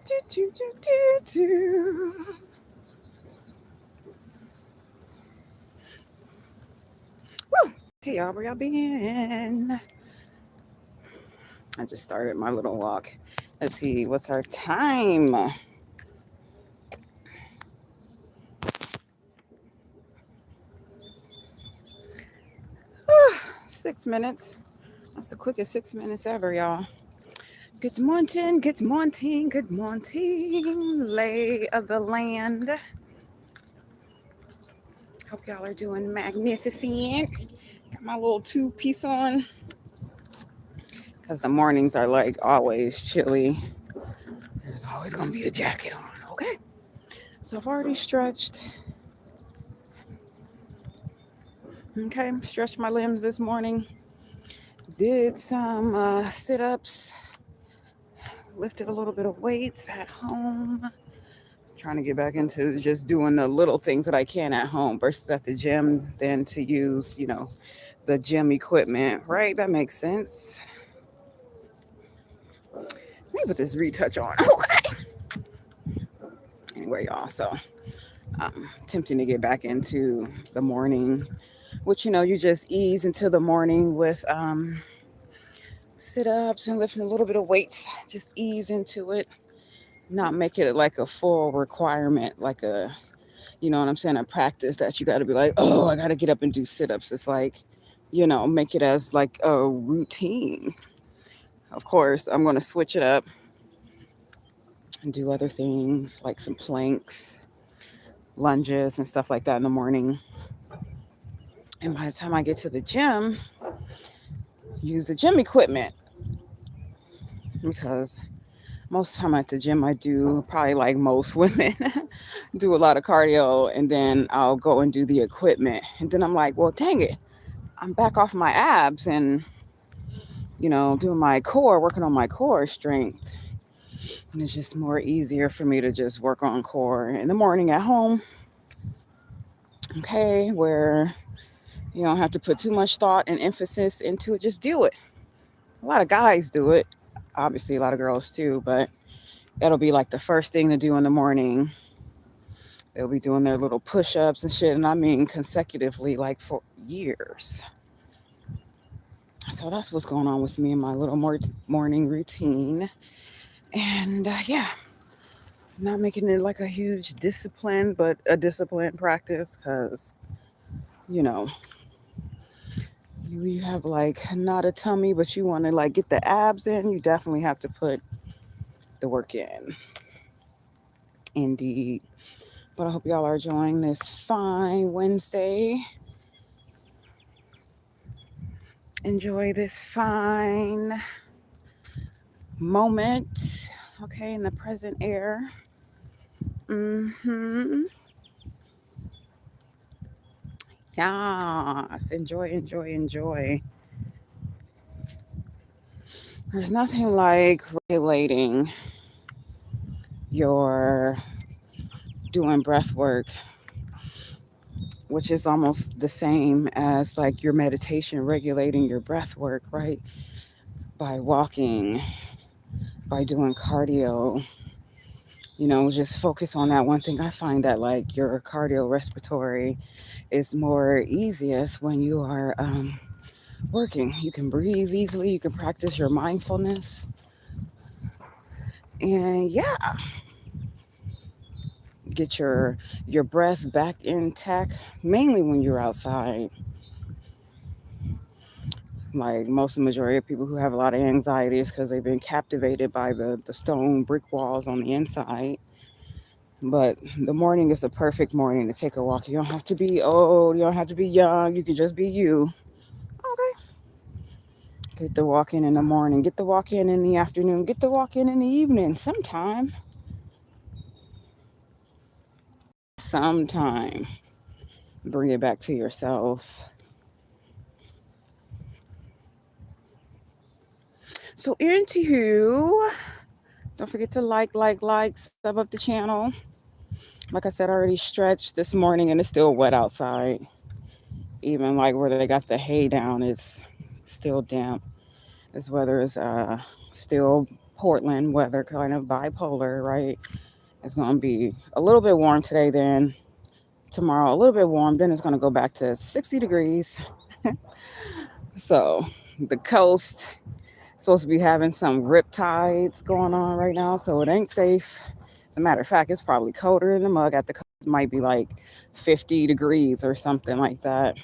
do, do, do, do, do. Woo. Hey y'all, where y'all been? I just started my little walk. Let's see, what's our time? 6 minutes. That's the quickest 6 minutes ever, y'all. Good morning, good morning, good morning, lay of the land. Hope y'all are doing magnificent. Got my little two-piece on because the mornings are like always chilly. There's always gonna be a jacket on, okay? So I've already stretched. Okay, stretched my limbs this morning. Did some sit-ups. Lifted a little bit of weights at home. Trying to get back into just doing the little things that I can at home versus at the gym, then to use, the gym equipment, right? That makes sense. Let me put this retouch on. Okay. Anyway, y'all, so tempting to get back into the morning, which, you just ease into the morning with sit ups and lifting a little bit of weights. Just ease into it, not make it like a full requirement, like you know what I'm saying, a practice that you got to be like, oh, I got to get up and do sit ups. It's like, make it as like a routine. Of course, I'm going to switch it up and do other things like some planks, lunges, and stuff like that in the morning. And by the time I get to the gym, use the gym equipment because most of the time at the gym, I do probably like most women do a lot of cardio and then I'll go and do the equipment. And then I'm like, well, dang it, I'm back off my abs and, doing my core, working on my core strength. And it's just more easier for me to just work on core in the morning at home. Okay, where you don't have to put too much thought and emphasis into it. Just do it. A lot of guys do it. Obviously, a lot of girls too, but that'll be like the first thing to do in the morning. They'll be doing their little push ups and shit. And I mean, consecutively, like for years. So that's what's going on with me in my little morning routine. And yeah, not making it like a huge discipline, but a disciplined practice because, you know, you have like not a tummy, but you want to like get the abs in, you definitely have to put the work in. Indeed. But I hope y'all are enjoying this fine Wednesday. Enjoy this fine moment, okay, in the present air. Mm-hmm. Yes, enjoy, enjoy, enjoy. There's nothing like regulating your doing breath work, which is almost the same as like your meditation, regulating your breath work, right? By walking, by doing cardio, just focus on that one thing. I find that like your cardio respiratory is more easiest when you are working. You can breathe easily, you can practice your mindfulness. And yeah, get your breath back intact, mainly when you're outside. Like most of the majority of people who have a lot of anxiety is because they've been captivated by the stone brick walls on the inside. But the morning is the perfect morning to take a walk. You don't have to be old, you don't have to be young, you can just be you. Okay. Get the walk in the morning, get the walk in the afternoon, get the walk in the evening sometime. Sometime. Bring it back to yourself. So, into don't forget to sub up the channel. Like I said, I already stretched this morning and it's still wet outside. Even like where they got the hay down, it's still damp. This weather is still Portland weather, kind of bipolar, right? It's going to be a little bit warm today, then tomorrow a little bit warm, then it's going to go back to 60 degrees. So the coast supposed to be having some rip tides going on right now, so it ain't safe. As a matter of fact, it's probably colder in the mug at the coast. It might be like 50 degrees or something like that.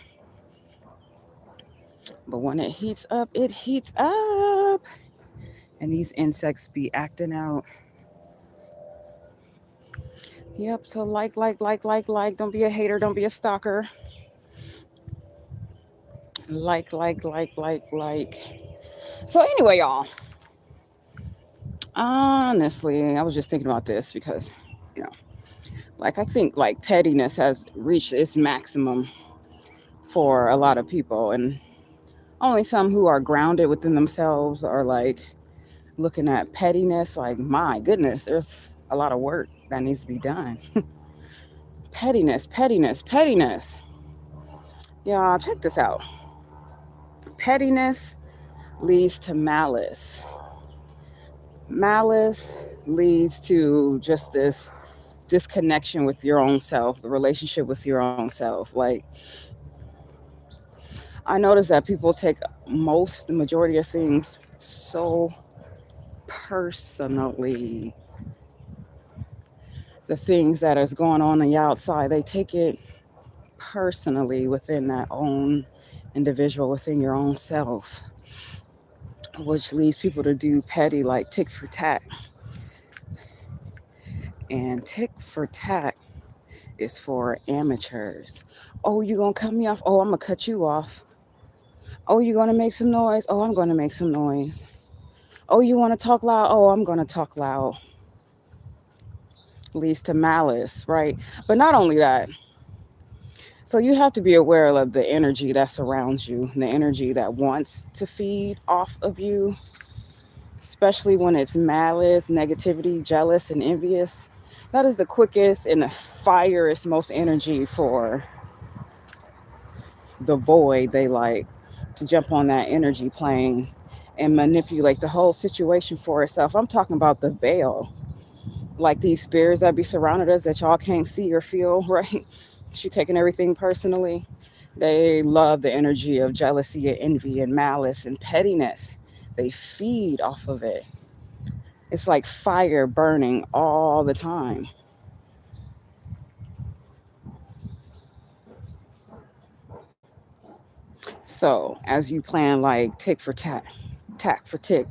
But when it heats up, it heats up. And these insects be acting out. Yep, so like. Don't be a hater, don't be a stalker. Like. So anyway, y'all. Honestly, I was just thinking about this because, you know, like I think like pettiness has reached its maximum for a lot of people, and only some who are grounded within themselves are like looking at pettiness like, my goodness, there's a lot of work that needs to be done. Pettiness. Y'all, check this out. Pettiness leads to malice. Malice leads to just this disconnection with your own self, the relationship with your own self. Like, I notice that people take the majority of things so personally. The things that is going on the outside, they take it personally within that own individual, within your own self, which leads people to do petty like tick for tat. And tick for tat is for amateurs. Oh, you gonna cut me off? Oh, I'm gonna cut you off. Oh, you gonna make some noise? Oh, I'm gonna make some noise. Oh, you wanna talk loud? Oh, I'm gonna talk loud. Leads to malice, right? But not only that, so you have to be aware of the energy that surrounds you, the energy that wants to feed off of you, especially when it's malice, negativity, jealous, and envious. That is the quickest and the fierest, most energy for the void. They like to jump on that energy plane and manipulate the whole situation for itself. I'm talking about the veil, like these spirits that be surrounded us that y'all can't see or feel, right? She taking everything personally. They love the energy of jealousy and envy and malice and pettiness. They feed off of it. It's like fire burning all the time. So as you plan like tick for tack, tack for tick,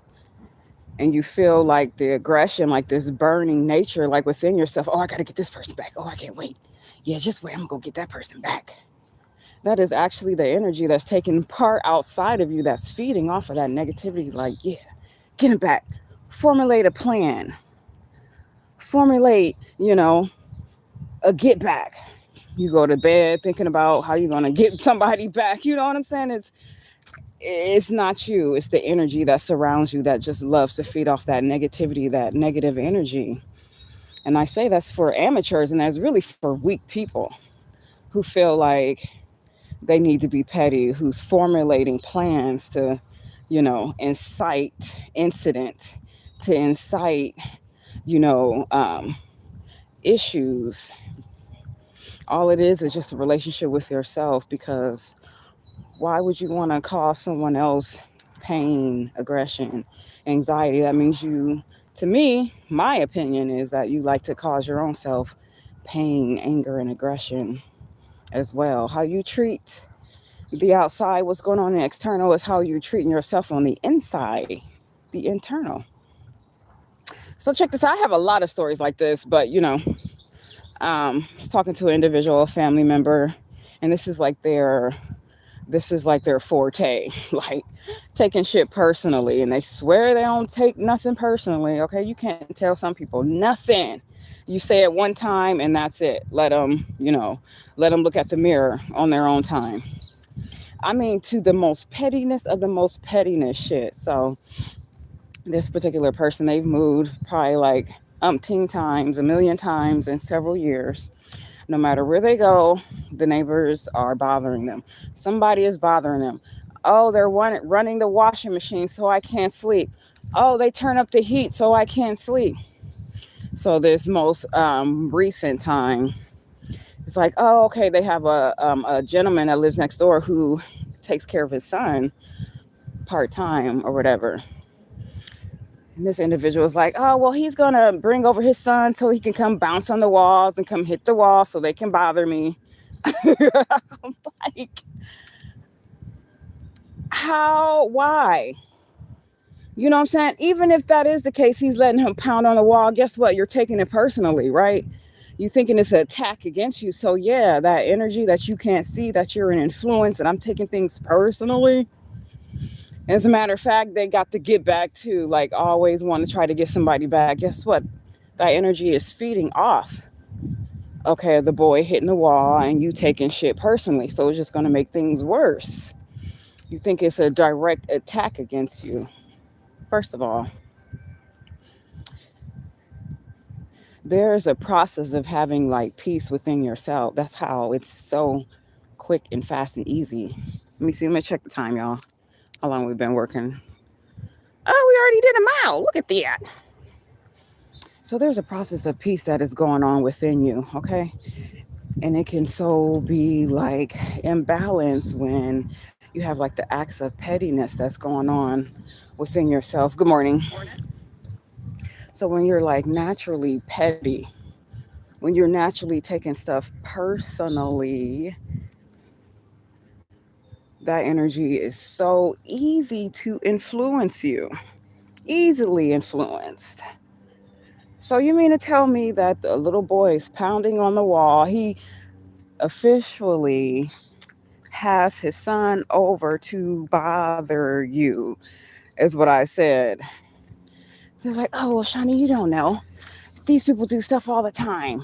and you feel like the aggression, like this burning nature, like within yourself, oh, I got to get this person back. Oh, I can't wait. Yeah, just wait. I'm going to go get that person back. That is actually the energy that's taking part outside of you that's feeding off of that negativity. Like, yeah, get him back. Formulate a plan. Formulate, a get back. You go to bed thinking about how you're going to get somebody back. You know what I'm saying? It's not you. It's the energy that surrounds you that just loves to feed off that negativity, that negative energy. And I say that's for amateurs, and that's really for weak people who feel like they need to be petty, who's formulating plans to, incite incident, to incite, you know, um, issues. All it is just a relationship with yourself, because why would you want to cause someone else pain, aggression, anxiety? That means you, to me, my opinion is that you like to cause your own self pain, anger, and aggression as well. How you treat the outside, what's going on in the external, is how you're treating yourself on the inside, the internal. So check this out. I have a lot of stories like this, but I was talking to an individual, a family member, and this is like their forte, like taking shit personally, and they swear they don't take nothing personally. Okay, you can't tell some people nothing. You say it one time and that's it. Let them look at the mirror on their own time. I mean, to the most pettiness of the most pettiness shit. So this particular person, they've moved probably like umpteen times, a million times in several years. No matter where they go, the neighbors are bothering them. Somebody is bothering them. Oh, they're running the washing machine so I can't sleep. Oh, they turn up the heat so I can't sleep. So this most recent time, it's like, oh, okay, they have a gentleman that lives next door who takes care of his son part time or whatever. And this individual is like, oh, well, he's going to bring over his son so he can come bounce on the walls and come hit the wall so they can bother me. I'm like, how? Why? You know what I'm saying? Even if that is the case, he's letting him pound on the wall. Guess what? You're taking it personally, right? You thinking it's an attack against you. So yeah, that energy that you can't see, that you're an influence, and I'm taking things personally. As a matter of fact, they got to get back to like always want to try to get somebody back. Guess what? That energy is feeding off. Okay, the boy hitting the wall and you taking shit personally. So it's just going to make things worse. You think it's a direct attack against you. First of all, there's a process of having like peace within yourself. That's how it's so quick and fast and easy. Let me see. Let me check the time, y'all. How long we've been working? Oh, we already did a mile. Look at that. So there's a process of peace that is going on within you, okay? And it can so be like imbalanced when you have like the acts of pettiness that's going on within yourself. Good morning. So when you're like naturally petty, when you're naturally taking stuff personally, that energy is so easy to influence you, easily influenced. So you mean to tell me that the little boy is pounding on the wall? He officially has his son over to bother you, is what I said. They're like, oh, well, Shawnee, you don't know. These people do stuff all the time.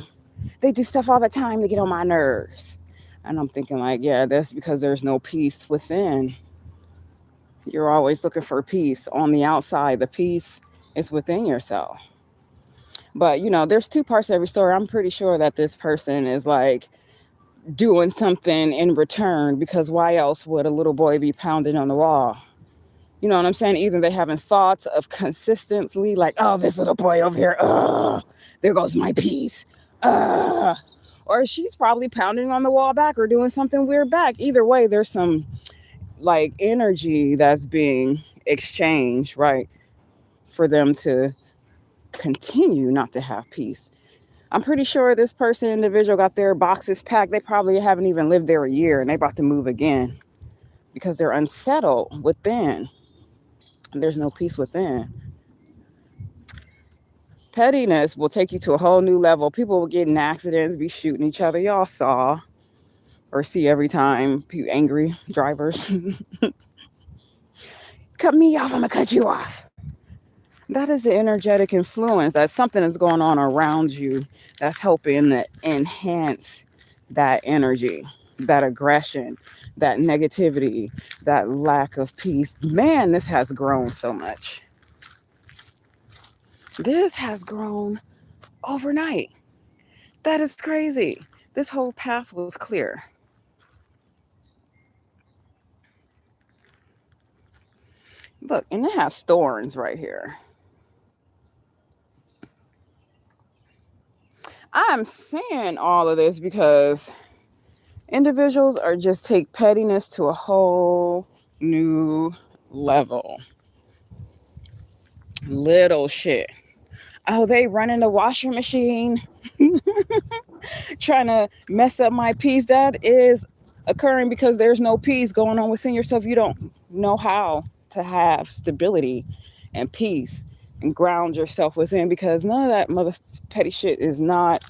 They do stuff all the time to get on my nerves. And I'm thinking, like, yeah, that's because there's no peace within. You're always looking for peace on the outside. The peace is within yourself. But, you know, there's two parts to every story. I'm pretty sure that this person is like doing something in return because why else would a little boy be pounding on the wall? You know what I'm saying? Either they having thoughts of consistently like, oh, this little boy over here, there goes my peace. Or she's probably pounding on the wall back or doing something weird back. Either way, there's some like energy that's being exchanged, right? For them to continue not to have peace. I'm pretty sure this person, individual, got their boxes packed. They probably haven't even lived there a year and they about to move again because they're unsettled within. There's no peace within. Pettiness will take you to a whole new level. People will get in accidents, be shooting each other. Y'all saw or see every time angry drivers. Cut me off, I'm gonna cut you off. That is the energetic influence. That's something that's going on around you that's helping to enhance that energy, that aggression, that negativity, that lack of peace. Man, this has grown so much. This has grown overnight. That is crazy. This whole path was clear. Look, and it has thorns right here. I'm saying all of this because individuals are just take pettiness to a whole new level. Little shit. Oh, they running the washing machine, trying to mess up my peace. That is occurring because there's no peace going on within yourself. You don't know how to have stability and peace and ground yourself within because none of that mother petty shit is not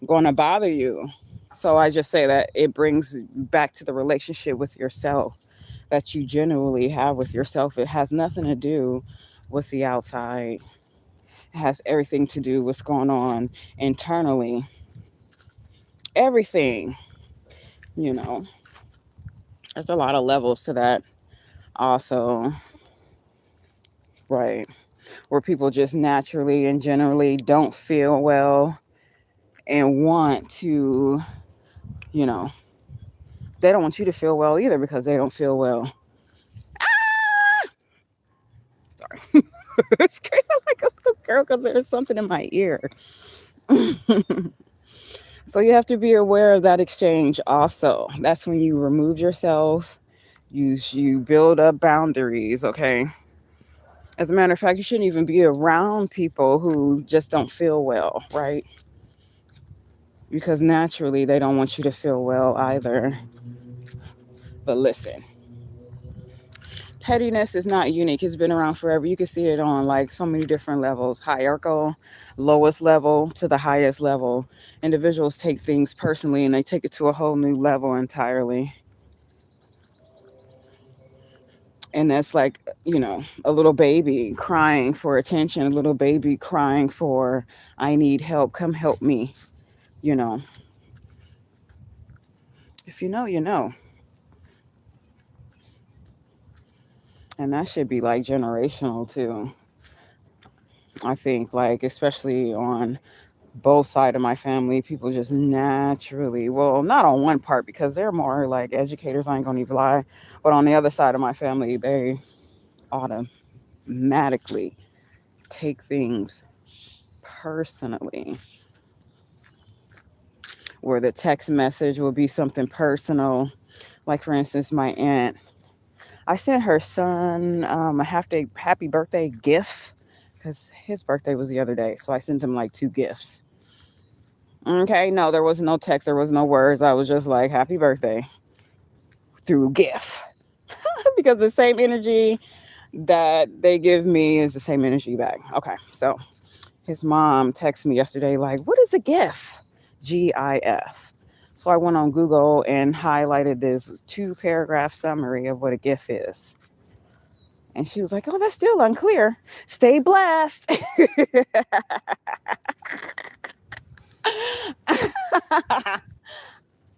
going to bother you. So I just say that it brings back to the relationship with yourself that you genuinely have with yourself. It has nothing to do with the outside. It has everything to do with what's going on internally. Everything, you know. There's a lot of levels to that also, right? Where people just naturally and generally don't feel well and want to, you know, they don't want you to feel well either because they don't feel well. Sorry. screaming like a little girl because there's something in my ear. So you have to be aware of that exchange also. That's when you remove yourself, you build up boundaries, okay? As a matter of fact, you shouldn't even be around people who just don't feel well, right? Because naturally they don't want you to feel well either. But listen, pettiness is not unique. It's been around forever. You can see it on like so many different levels, hierarchical, lowest level to the highest level. Individuals take things personally and they take it to a whole new level entirely. And that's like, a little baby crying for attention, a little baby crying for, I need help, come help me. You know, if you know, you know. And that should be like generational too. I think, like, especially on both side of my family, people just naturally, well, not on one part because they're more like educators, I ain't gonna even lie, but on the other side of my family, they automatically take things personally, where the text message will be something personal. Like, for instance, my aunt, I sent her son a happy birthday gift because his birthday was the other day, so I sent him like two gifts. Okay, no, there was no text, there was no words. I was just like, happy birthday through GIF. Because the same energy that they give me is the same energy back. Okay, so his mom texted me yesterday, like, what is a GIF? GIF. So I went on Google and highlighted this 2 paragraph summary of what a GIF is. And she was like, oh, that's still unclear. Stay blessed.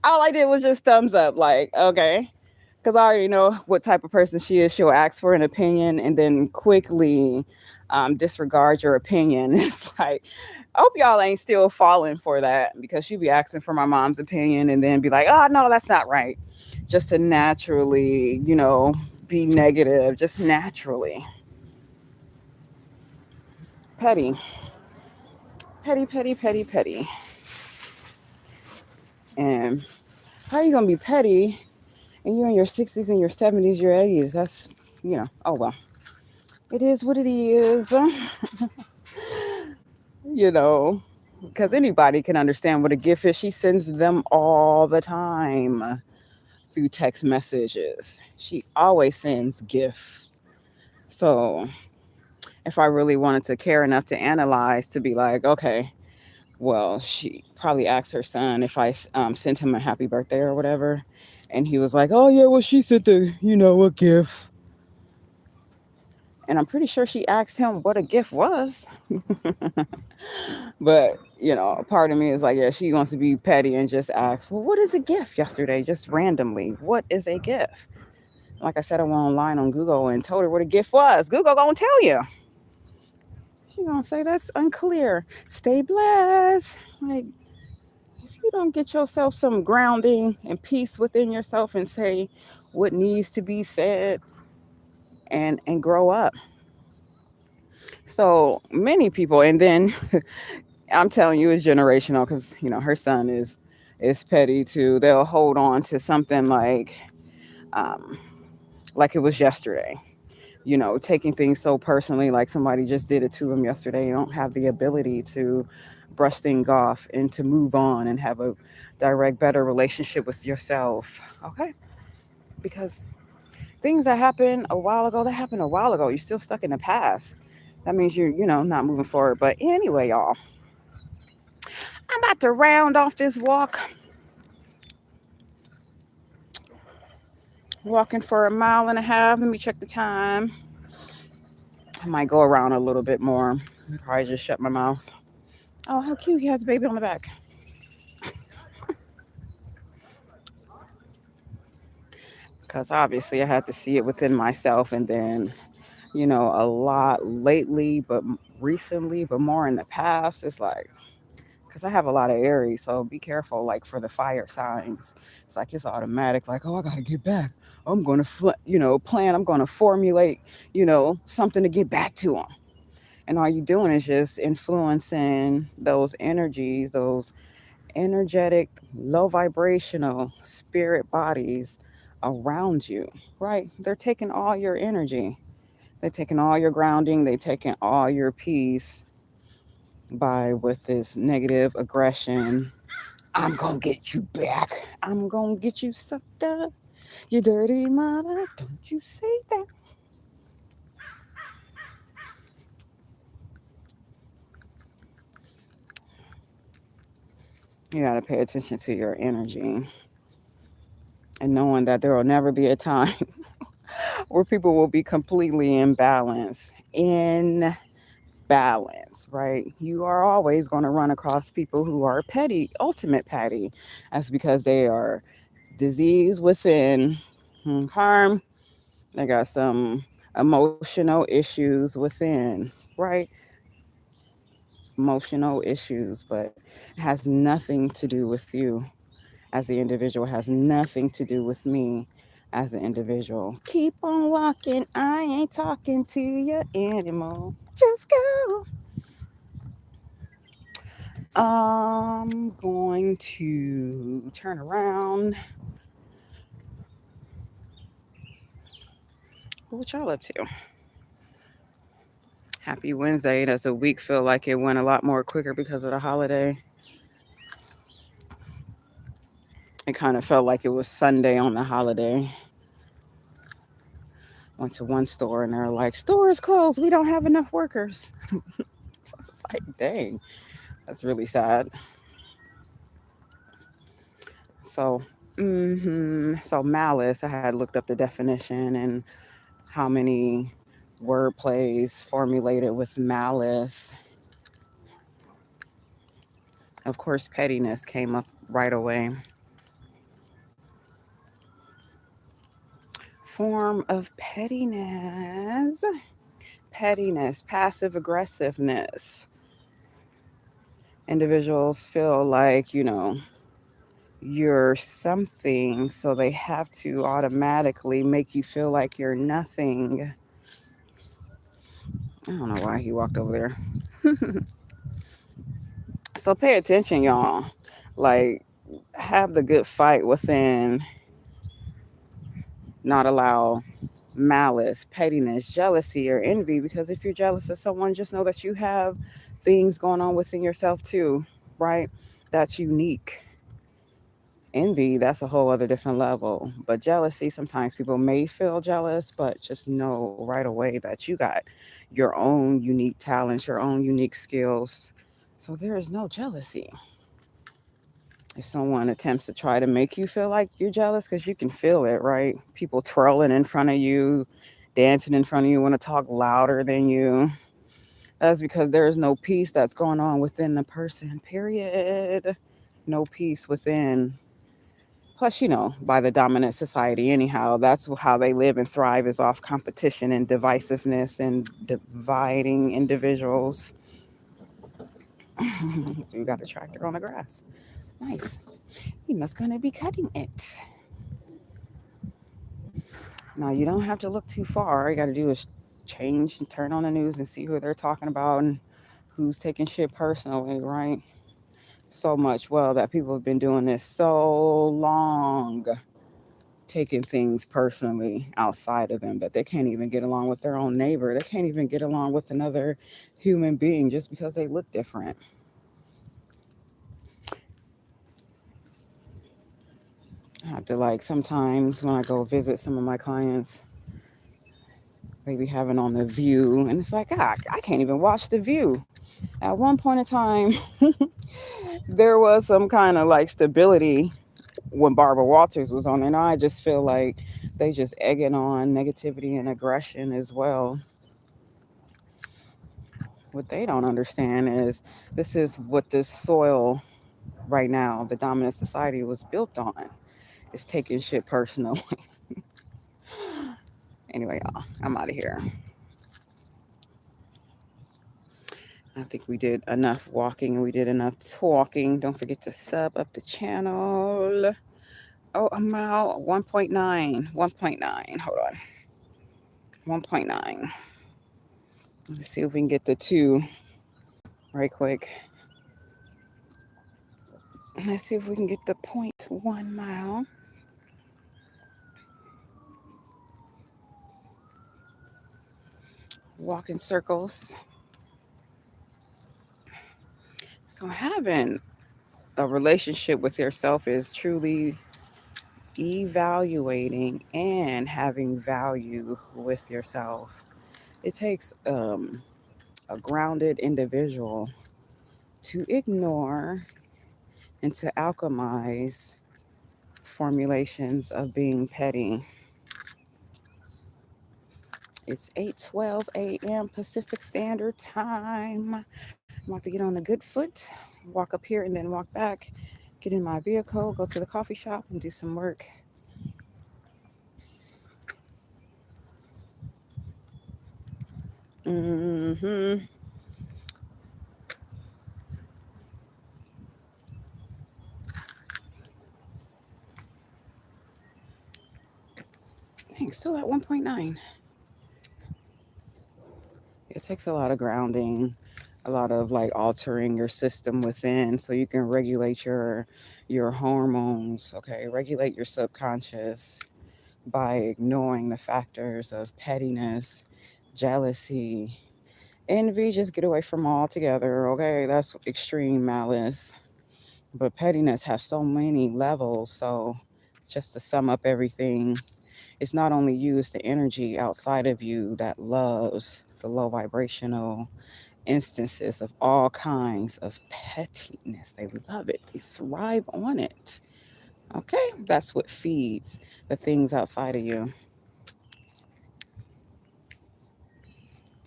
All I did was just thumbs up, like, okay. Because I already know what type of person she is. She'll ask for an opinion and then quickly disregard your opinion. It's like, I hope y'all ain't still falling for that because she'd be asking for my mom's opinion and then be like, oh, no, that's not right. Just to naturally, be negative, just naturally. Petty, petty, petty, petty, petty. And how are you going to be petty and you're in your 60s and your 70s, your 80s? That's, oh well. It is what it is, you know, because anybody can understand what a gift is. She sends them all the time through text messages. She always sends gifts. So if I really wanted to care enough to analyze, to be like, okay, well, she probably asked her son if I sent him a happy birthday or whatever. And he was like, oh, yeah, well, she sent a gift. And I'm pretty sure she asked him what a gift was. But, part of me is like, yeah, she wants to be petty and just ask, well, what is a gift yesterday? Just randomly. What is a gift? Like I said, I went online on Google and told her what a gift was. Google gonna tell you. She gonna say that's unclear. Stay blessed. Like, if you don't get yourself some grounding and peace within yourself and say what needs to be said and grow up. So many people, and then I'm telling you, it's generational because her son is petty too. They'll hold on to something um, like it was yesterday. Taking things so personally, like somebody just did it to him yesterday. You don't have the ability to brush things off and to move on and have a direct, better relationship with yourself. Okay, because things that happened a while ago, that happened a while ago. You're still stuck in the past. That means you're not moving forward. But anyway, y'all, I'm about to round off this walk. Walking for 1.5 miles. Let me check the time. I might go around a little bit more. Probably just shut my mouth. Oh, how cute. He has a baby on the back. Because obviously I had to see it within myself. And then, a lot lately, but recently, but more in the past, it's like, because I have a lot of Aries, so be careful, like for the fire signs. It's like it's automatic, like, oh, I got to get back. I'm going to, plan, I'm going to formulate, something to get back to them. And all you're doing is just influencing those energies, those energetic, low vibrational spirit bodies around you, right? They're taking all your energy. They're taking all your grounding. They're taking all your peace by with this negative aggression. I'm gonna get you back. I'm gonna get you sucked up. You dirty mother. Don't you say that. You gotta pay attention to your energy and knowing that there will never be a time where people will be completely in balance. In balance, right? You are always going to run across people who are petty, ultimate petty. That's because they are disease within, harm. They got some emotional issues within, right? Emotional issues, but it has nothing to do with you as the individual, has nothing to do with me as an individual. Keep on walking. I ain't talking to you anymore. Just go. I'm going to turn around. What y'all up to? Happy Wednesday. Does the week feel like it went a lot more quicker because of the holiday? It kind of felt like it was Sunday on the holiday. Went to one store and they're like, store is closed. We don't have enough workers. It's like, dang, that's really sad. So, so malice, I had looked up the definition and how many word plays formulated with malice. Of course, pettiness came up right away. Form of pettiness. Pettiness, passive aggressiveness. Individuals feel like, you're something, so they have to automatically make you feel like you're nothing. I don't know why he walked over there. So pay attention, y'all. Like, have the good fight within, not allow malice, pettiness, jealousy, or envy. Because if you're jealous of someone, just know that you have things going on within yourself too, right? That's unique. Envy, that's a whole other different level. But jealousy, sometimes people may feel jealous, but just know right away that you got your own unique talents, your own unique skills. So there is no jealousy. If someone attempts to try to make you feel like you're jealous, because you can feel it, right? People twirling in front of you, dancing in front of you, want to talk louder than you. That's because there is no peace that's going on within the person, period. No peace within. Plus, by the dominant society, anyhow, that's how they live and thrive is off competition and divisiveness and dividing individuals. So you got a tractor on the grass. Nice. You must gonna be cutting it. Now you don't have to look too far. All you got to do is change and turn on the news and see who they're talking about and who's taking shit personally, right? So much well that people have been doing this so long, taking things personally outside of them, that they can't even get along with their own neighbor. They can't even get along with another human being just because they look different. I have to, like, sometimes when I go visit some of my clients, they be having on the view and it's like, I can't even watch the view. At one point in time, there was some kind of like stability when Barbara Walters was on, and I just feel like they just egging on negativity and aggression as well. What they don't understand is this is what this soil right now, the dominant society, was built on. It's taking shit personal. Anyway, y'all, I'm out of here. I think we did enough walking and we did enough talking. Don't forget to sub up the channel. Oh, I'm out 1.9. 1.9. Hold on. 1.9. Let's see if we can get the 2 right quick. Let's see if we can get the 0.1 mile. Walk in circles. So having a relationship with yourself is truly evaluating and having value with yourself. It takes a grounded individual to ignore and to alchemize formulations of being petty. It's 8:12 a.m. Pacific Standard Time. I'm about to get on a good foot, walk up here and then walk back, get in my vehicle, go to the coffee shop and do some work. Mm-hmm. Dang, still at 1.9. It takes a lot of grounding, a lot of like altering your system within so you can regulate your hormones, okay? Regulate your subconscious by ignoring the factors of pettiness, jealousy, envy. Just get away from all together, okay? That's extreme malice. But pettiness has so many levels, so just to sum up everything, it's not only you, it's the energy outside of you that loves the low vibrational instances of all kinds of pettiness. They love it, they thrive on it. Okay, that's what feeds the things outside of you.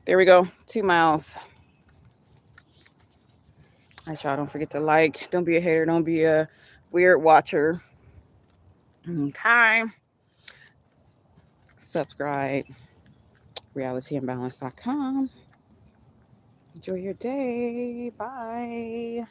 There we go, 2 miles. All right, y'all, don't forget to like. Don't be a hater. Don't be a weird watcher. Okay. Subscribe. realityandbalance.com. Enjoy your day. Bye.